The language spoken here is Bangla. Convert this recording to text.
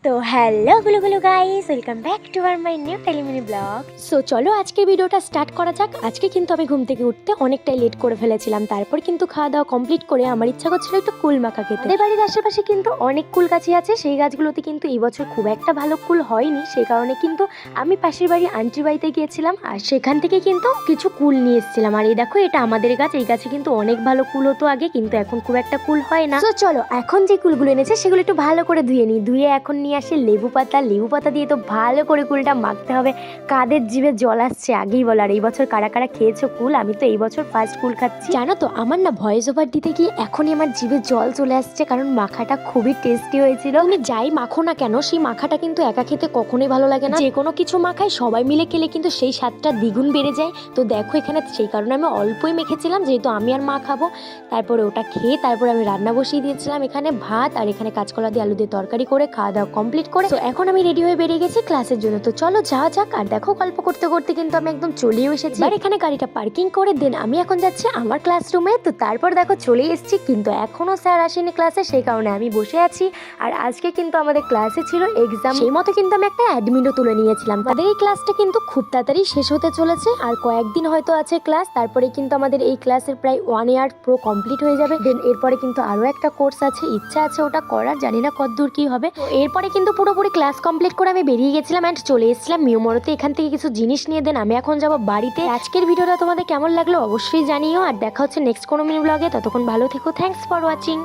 তো হ্যালো গুলো guys, welcome back to our my new টেলিমিনি ব্লগ। সো চলো আজকের ভিডিওটা স্টার্ট করা যাক। আজকে কিন্তু আমি ঘুম থেকে উঠতে অনেকটাই লেট করে ফেলেছিলাম, তারপর কিন্তু খাওয়া দাওয়া কমপ্লিট করে আমার ইচ্ছা করছিল একটু কুল মাখা খেতে। আমাদের বাড়ির আশেপাশে কিন্তু অনেক কুল গাছই আছে, সেই গাছগুলোতে কিন্তু এই বছর খুব একটা ভালো কুল হয়নি, সেই কারণে কিন্তু আমি পাশের বাড়ি আন্টির বাড়িতে গিয়েছিলাম আর সেখান থেকে কিন্তু কিছু কুল নিয়ে এসেছিলাম। আর এই দেখো, এটা আমাদের গাছ, এই গাছে কিন্তু অনেক ভালো কুল হতো আগে, কিন্তু এখন খুব একটা কুল হয় না। তো চলো এখন যে কুলগুলো এনেছে সেগুলো একটু ভালো করে ধুয়ে নিই। ধুয়ে এখন নিয়ে আসি লেবু পাতা দিয়ে তো ভালো করে কুলটা মাখতে হবে। কাদের জিভে জল আসছে আগেই বলো। আর এই বছর কারা কারা খেয়েছো কুল? আমি তো এই বছর ফার্স্ট কুল খাচ্ছি। জানো তো, আমার না ভয়েস ওভার দিতে গিয়ে এখনই আমার জিভে জল চলে আসছে, কারণ মাখাটা খুবই টেস্টি হয়েছিল। তুমি যাই মাখো না কেন, সেই মাখাটা কিন্তু একা খেতে কখনোই ভালো লাগে না। যে কোনো কিছু মাখায় সবাই মিলে খেলে কিন্তু সেই স্বাদটা দ্বিগুণ বেড়ে যায়। তো দেখো এখানে সেই কারণে আমি অল্পই মেখেছিলাম, যেহেতু আমি আর মা খাবো। তারপরে ওটা খেয়ে তারপরে আমি রান্না বসিয়ে দিয়েছিলাম, এখানে ভাত আর এখানে কাঁচকলা দিয়ে আলু দিয়ে তরকারি করে খাওয়া দাওয়া কমপ্লিট করে তো এখন আমি রেডি হয়ে বেরিয়ে গেছি ক্লাসের জন্য। তো চলো যাওয়া যাক। আর দেখো গল্প করতে করতে কিন্তু আমি একদম চলেও এসেছি। আর এখানে গাড়িটা পার্কিং করে দেন আমি এখন যাচ্ছি আমার ক্লাসরুমে। তো তারপর দেখো চলে এসেছি, কিন্তু এখনো স্যার আসেনি ক্লাসে, সেই কারণে আমি বসে আছি। আর আজকে কিন্তু আমাদের ক্লাসে ছিল এক্সাম, সেই মতো কিন্তু আমি একটা অ্যাডমিটও তুলে নিয়েছিলাম। তাদের এই ক্লাসটা কিন্তু খুব তাড়াতাড়ি শেষ হতে চলেছে, আর কয়েকদিন হয়তো আছে ক্লাস, তারপরে কিন্তু আমাদের এই ক্লাসের প্রায় 1 ইয়ার পুরো কমপ্লিট হয়ে যাবে। দেন এরপরে কিন্তু আরো একটা কোর্স আছে, ইচ্ছা আছে ওটা করার, জানি না কতদূর কি হবে। তো এরপরে কিন্তু পুরোপুরি ক্লাস কমপ্লিট করে আমি বেরিয়ে গেছিলাম অ্যান্ড চলে এসেছিলাম মিউমোরতে। এখান থেকে কিছু জিনিস নিয়ে দেন আমি এখন যাবো বাড়িতে। আজকের ভিডিওটা তোমাদের কেমন লাগলো অবশ্যই জানিও, আর দেখা হচ্ছে নেক্সট কোনো মিনি ব্লগে। ততক্ষণ ভালো থেকো, থ্যাঙ্কস ফর ওয়াচিং।